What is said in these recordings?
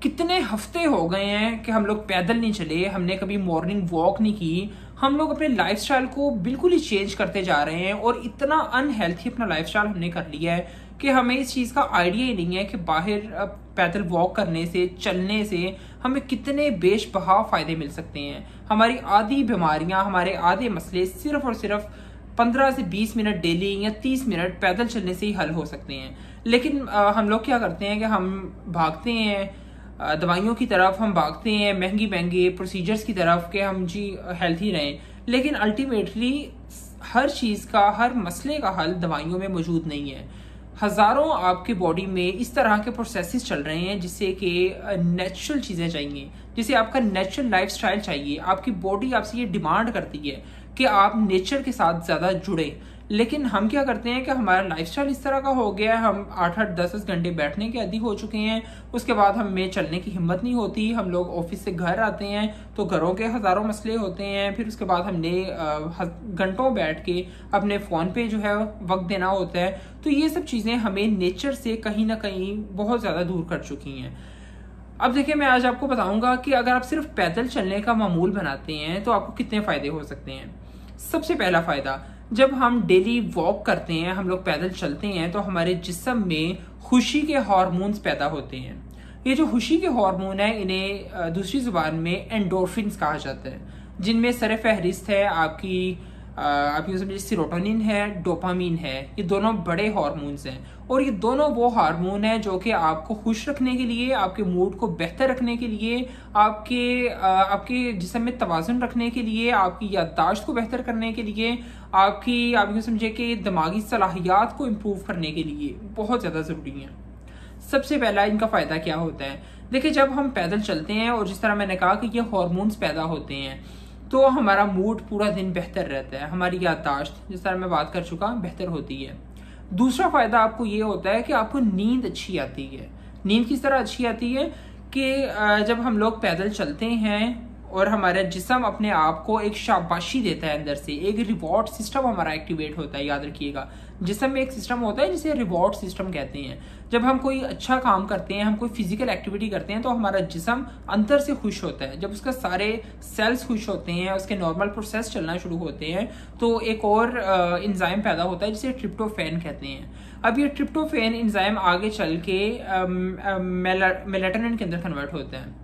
कितने हफ्ते हो गए हैं कि हम लोग पैदल नहीं चले, हमने कभी मॉर्निंग वॉक नहीं की। हम लोग अपने लाइफस्टाइल को बिल्कुल ही चेंज करते जा रहे हैं और इतना अनहेल्थी अपना लाइफस्टाइल हमने कर लिया है कि हमें इस चीज़ का आइडिया ही नहीं है कि बाहर पैदल वॉक करने से, चलने से हमें कितने बेशबहा फ़ायदे मिल सकते हैं। हमारी आधी बीमारियां, हमारे आधे मसले सिर्फ और सिर्फ 15 से 20 मिनट डेली या 30 मिनट पैदल चलने से ही हल हो सकते हैं। लेकिन हम लोग क्या करते हैं कि हम भागते हैं दवाइयों की तरफ, हम भागते हैं महंगी महंगे प्रोसीजर्स की तरफ कि हम जी हेल्थी रहें। लेकिन अल्टीमेटली हर चीज़ का, हर मसले का हल दवाइयों में मौजूद नहीं है। हज़ारों आपके बॉडी में इस तरह के प्रोसेसेस चल रहे हैं जिससे कि नेचुरल चीज़ें चाहिए, जिसे आपका नेचुरल लाइफस्टाइल चाहिए। आपकी बॉडी आपसे ये डिमांड करती है कि आप नेचर के साथ ज़्यादा जुड़े। लेकिन हम क्या करते हैं कि हमारा लाइफस्टाइल इस तरह का हो गया है, हम 8-8, 10-10 घंटे बैठने के आदी हो चुके हैं। उसके बाद हमें चलने की हिम्मत नहीं होती। हम लोग ऑफिस से घर आते हैं तो घरों के हज़ारों मसले होते हैं। फिर उसके बाद हमने घंटों बैठ के अपने फ़ोन पे जो है वक्त देना होता है। तो ये सब चीज़ें हमें नेचर से कहीं ना कहीं बहुत ज़्यादा दूर कर चुकी हैं। अब देखिए, मैं आज आपको बताऊंगा कि अगर आप सिर्फ पैदल चलने का मामूल बनाते हैं तो आपको कितने फ़ायदे हो सकते हैं। सबसे पहला फ़ायदा, जब हम डेली वॉक करते हैं, हम लोग पैदल चलते हैं तो हमारे जिस्म में खुशी के हार्मोन्स पैदा होते हैं। ये जो खुशी के हार्मोन है, इन्हें दूसरी ज़ुबान में एंडोर्फिन्स कहा जाता है, जिनमें सरफहरिस्त है आपकी समझिए सीरोटोनिन है, डोपामीन है। ये दोनों बड़े हार्मोन्स हैं और ये दोनों वो हार्मोन हैं जो कि आपको खुश रखने के लिए, आपके मूड को बेहतर रखने के लिए, आपके जिस्म में तवाज़ुन रखने के लिए, आपकी याददाश्त को बेहतर करने के लिए, आप यूँ समझिए कि दिमागी सलाहियात को इम्प्रूव करने के लिए बहुत ज़्यादा ज़रूरी है। सबसे पहला इनका फ़ायदा क्या होता है? देखिए, जब हम पैदल चलते हैं और जिस तरह मैंने कहा कि ये हार्मोन्स पैदा होते हैं तो हमारा मूड पूरा दिन बेहतर रहता है, हमारी याददाश्त, जिस तरह मैं बात कर चुका, बेहतर होती है। दूसरा फ़ायदा आपको ये होता है कि आपको नींद अच्छी आती है। नींद किस तरह अच्छी आती है कि जब हम लोग पैदल चलते हैं और हमारा जिस्म अपने आप को एक शाबाशी देता है, अंदर से एक रिवॉर्ड सिस्टम हमारा एक्टिवेट होता है। याद रखिएगा, जिस्म में एक सिस्टम होता है जिसे रिवॉर्ड सिस्टम कहते हैं। जब हम कोई अच्छा काम करते हैं, हम कोई फिजिकल एक्टिविटी करते हैं तो हमारा जिस्म अंदर से खुश होता है। जब उसका सारे सेल्स खुश होते हैं, उसके नॉर्मल प्रोसेस चलना शुरू होते हैं तो एक और एंजाइम पैदा होता है जिसे ट्रिप्टोफैन कहते हैं। अब ये ट्रिप्टोफैन एंजाइम आगे चल के मेलाटोनिन के अंदर कन्वर्ट होता है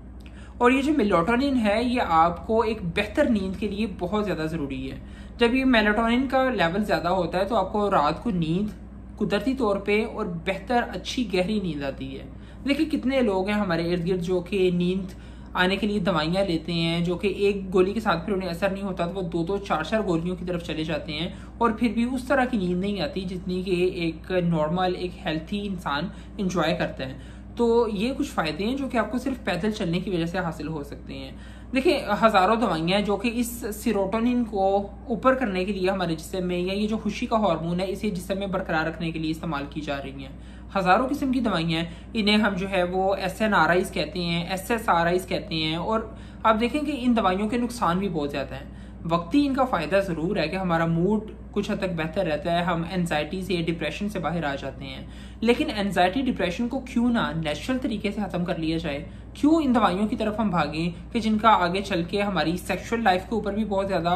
और ये जो मेलाटोनिन है ये आपको एक बेहतर नींद के लिए बहुत ज़्यादा ज़रूरी है। जब ये मेलाटोनिन का लेवल ज़्यादा होता है तो आपको रात को नींद कुदरती तौर पे और बेहतर अच्छी गहरी नींद आती है। देखिए, कितने लोग हैं हमारे इर्द गिर्द जो कि नींद आने के लिए दवाइयाँ लेते हैं, जो कि एक गोली के साथ फिर उन्हें असर नहीं होता तो वो 2-2, 4-4 गोलियों की तरफ चले जाते हैं और फिर भी उस तरह की नींद नहीं आती जितनी कि एक नॉर्मल, एक हेल्थी इंसान इंजॉय करता है। तो ये कुछ फ़ायदे हैं जो कि आपको सिर्फ पैदल चलने की वजह से हासिल हो सकते हैं। देखिए, हज़ारों दवाइयाँ जो कि इस सीरोटोनिन को ऊपर करने के लिए हमारे जिस्म में, या ये जो खुशी का हार्मोन है इसे जिस्म में बरकरार रखने के लिए इस्तेमाल की जा रही हैं। हज़ारों किस्म की दवाइयाँ हैं, इन्हें हम जो है वो SNRIs कहते हैं, SSRIs कहते हैं। और आप देखें कि इन दवाइयों के नुकसान भी बहुत ज़्यादा हैं। वक्ती इनका फ़ायदा ज़रूर है कि हमारा मूड कुछ हद तक बेहतर रहता है, हम एनजाइटी से, डिप्रेशन से बाहर आ जाते हैं। लेकिन एनजाइटी, डिप्रेशन को क्यों ना नेचुरल तरीके से ख़त्म कर लिया जाए? क्यों इन दवाइयों की तरफ हम भागें कि जिनका आगे चल के हमारी सेक्सुअल लाइफ के ऊपर भी बहुत ज़्यादा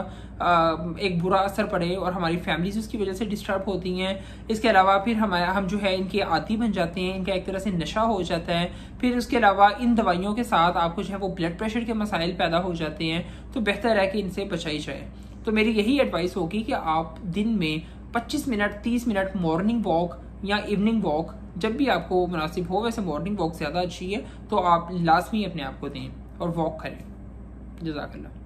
एक बुरा असर पड़े और हमारी फैमिलीज उसकी वजह से डिस्टर्ब होती हैं। इसके अलावा फिर हम जो है इनके आदी बन जाते हैं, इनका एक तरह से नशा हो जाता है। फिर उसके अलावा इन दवाइयों के साथ आपको जो है वो ब्लड प्रेशर के मसाइल पैदा हो जाते हैं। तो बेहतर है कि इनसे बचाई जाए। तो मेरी यही एडवाइस होगी कि आप दिन में 25 मिनट, 30 मिनट मॉर्निंग वॉक या इवनिंग वॉक, जब भी आपको मुनासिब हो, वैसे मॉर्निंग वॉक ज़्यादा अच्छी है, तो आप लाजमी अपने आप को दें और वॉक करें। जज़ाकल्लाह।